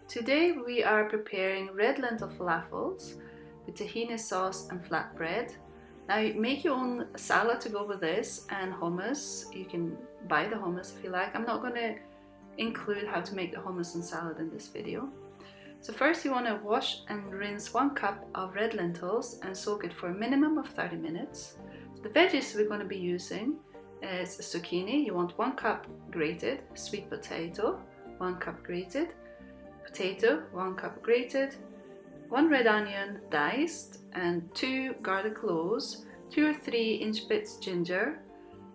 Today we are preparing red lentil falafels with tahini sauce and flatbread. Now make your own salad to go with this and hummus. You can buy the hummus if you like. I'm not going to include how to make the hummus and salad in this video. So first you want to wash and rinse 1 cup of red lentils and soak it for a minimum of 30 minutes. So the veggies we're going to be using is zucchini. You want 1 cup grated, sweet potato, 1 cup grated, potato, 1 cup grated, 1 red onion diced, and 2 garlic cloves, 2 or 3 inch bits ginger,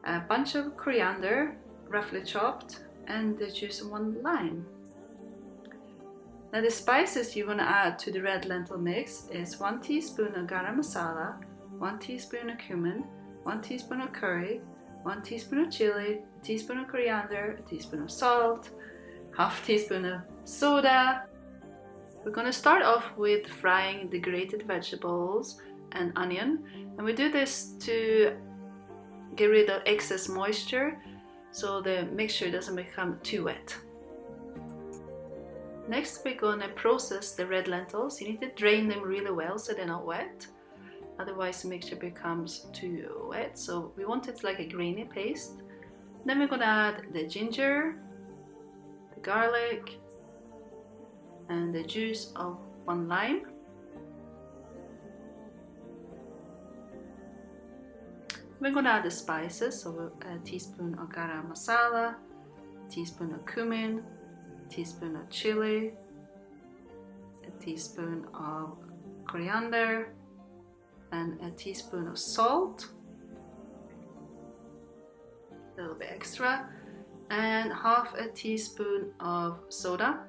a bunch of coriander roughly chopped, and the juice of 1 lime. Now the spices you're going to add to the red lentil mix is 1 teaspoon of garam masala, 1 teaspoon of cumin, 1 teaspoon of curry, 1 teaspoon of chili, a teaspoon of coriander, a teaspoon of salt, half teaspoon of soda. We're going to start off with frying the grated vegetables and onion, and we do this to get rid of excess moisture so the mixture doesn't become too wet. Next we're going to process the red lentils. You need to drain them really well so they're not wet, otherwise the mixture becomes too wet. So we want it like a grainy paste. Then we're going to add the ginger, the garlic, and the juice of 1 lime. We're going to add the spices, so a teaspoon of garam masala, a teaspoon of cumin, a teaspoon of chili, a teaspoon of coriander, and a teaspoon of salt, a little bit extra, and half a teaspoon of soda,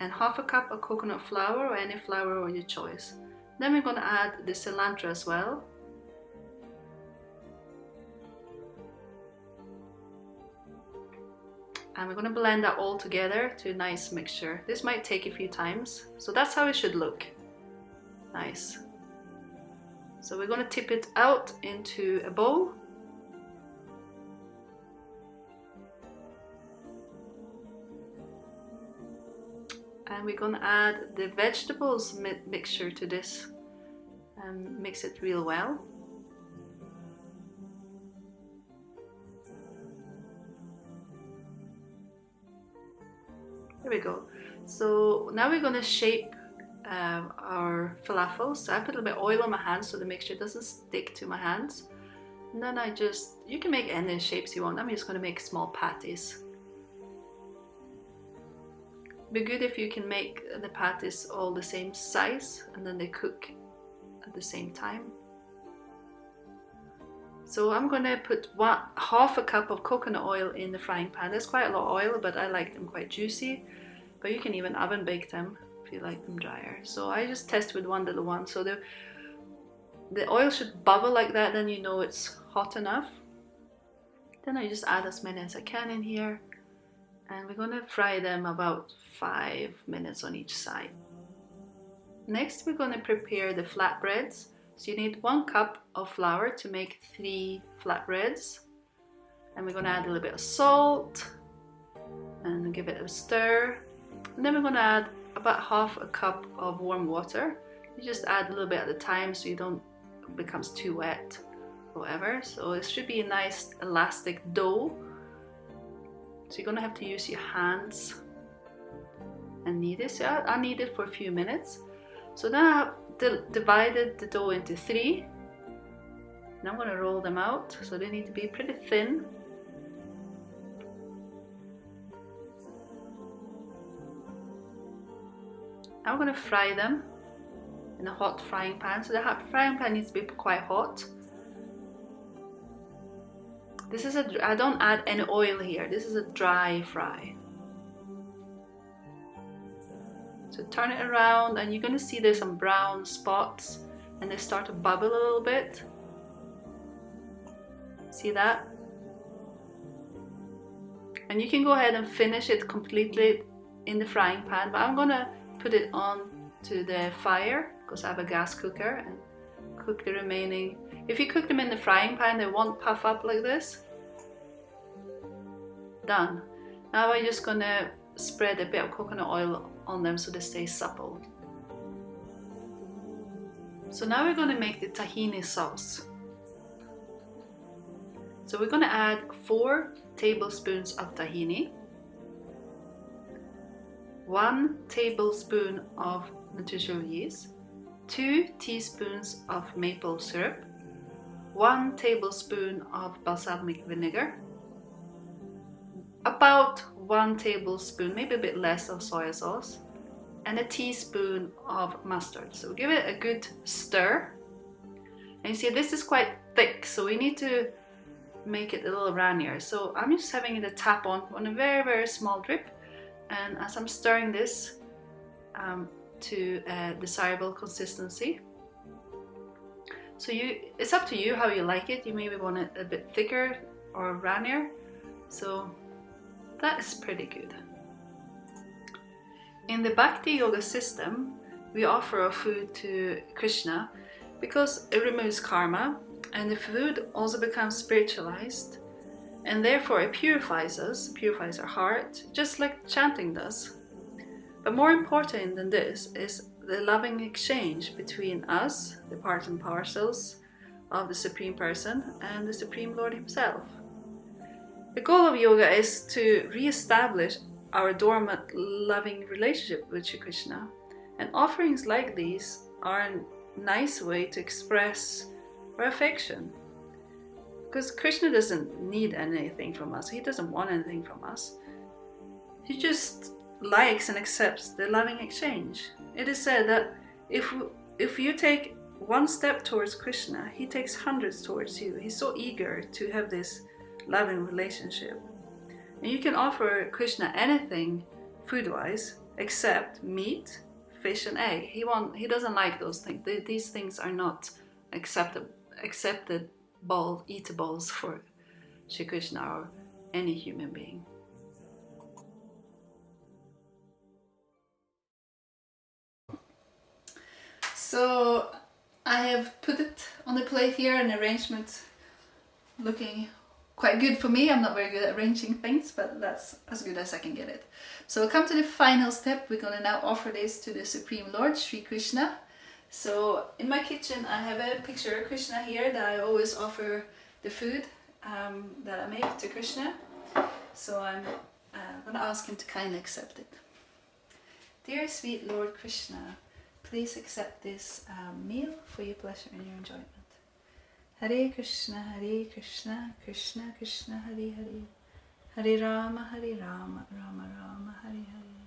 and half a cup of coconut flour or any flour of your choice. Then we're going to add the cilantro as well. And we're going to blend that all together to a nice mixture. This might take a few times, so that's how it should look. Nice. So we're going to tip it out into a bowl. And we're going to add the vegetables mixture to this and mix it real well. There we go. So now we're going to shape our falafels. So I put a little bit of oil on my hands so the mixture doesn't stick to my hands. And then you can make any shapes you want. I'm just going to make small patties. Be good if you can make the patties all the same size and then they cook at the same time. So I'm going to put half a cup of coconut oil in the frying pan. There's quite a lot of oil, but I like them quite juicy. But you can even oven bake them if you like them drier. So I just test with 1 little one. So the oil should bubble like that, then you know it's hot enough. Then I just add as many as I can in here. And we're going to fry them about 5 minutes on each side. Next we're going to prepare the flatbreads. So you need 1 cup of flour to make 3 flatbreads. And we're going to add a little bit of salt and give it a stir. And then we're going to add about half a cup of warm water. You just add a little bit at a time so it becomes too wet or whatever. So it should be a nice elastic dough. So you're going to have to use your hands and knead it. So I knead it for a few minutes. So then I have divided the dough into 3. And I'm going to roll them out. So they need to be pretty thin. I'm going to fry them in a hot frying pan. So the frying pan needs to be quite hot. I don't add any oil here. This is a dry fry. So turn it around and you're going to see there's some brown spots and they start to bubble a little bit. See that? And you can go ahead and finish it completely in the frying pan, but I'm going to put it on to the fire because I have a gas cooker and cook the remaining. If you cook them in the frying pan, they won't puff up like this. Done. Now I'm just gonna spread a bit of coconut oil on them so they stay supple. So now we're going to make the tahini sauce. So we're going to add 4 tablespoons of tahini, 1 tablespoon of nutritional yeast, 2 teaspoons of maple syrup, 1 tablespoon of balsamic vinegar, about 1 tablespoon, maybe a bit less, of soy sauce, and a teaspoon of mustard. So give it a good stir. And you see this is quite thick, so we need to make it a little runnier. So I'm just having it a tap on a very, very small drip, and as I'm stirring this to a desirable consistency. So it's up to you how you like it. You maybe want it a bit thicker or runnier. So that is pretty good. In the Bhakti Yoga system, we offer our food to Krishna because it removes karma, and the food also becomes spiritualized, and therefore it purifies us, purifies our heart, just like chanting does. But more important than this is the loving exchange between us, the part and parcels of the Supreme Person, and the Supreme Lord Himself. The goal of yoga is to re-establish our dormant loving relationship with Shri Krishna, and offerings like these are a nice way to express our affection. Because Krishna doesn't need anything from us, He doesn't want anything from us. He just likes and accepts the loving exchange. It is said that if you take 1 step towards Krishna, He takes hundreds towards you. He's so eager to have this loving relationship. And you can offer Krishna anything food-wise except meat, fish and egg. He doesn't like those things. These things are not accepted eatables for Shri Krishna or any human being. So I have put it on the plate here, an arrangement looking quite good for me. I'm not very good at arranging things, but that's as good as I can get it. So we'll come to the final step. We're going to now offer this to the Supreme Lord, Shri Krishna. So in my kitchen I have a picture of Krishna here that I always offer the food that I make to Krishna. So I'm going to ask him to kindly accept it. Dear sweet Lord Krishna, please accept this meal for your pleasure and your enjoyment. Hare Krishna, Krishna Krishna, Hare Hare, Hare Rama, Rama Rama, Hare Hare.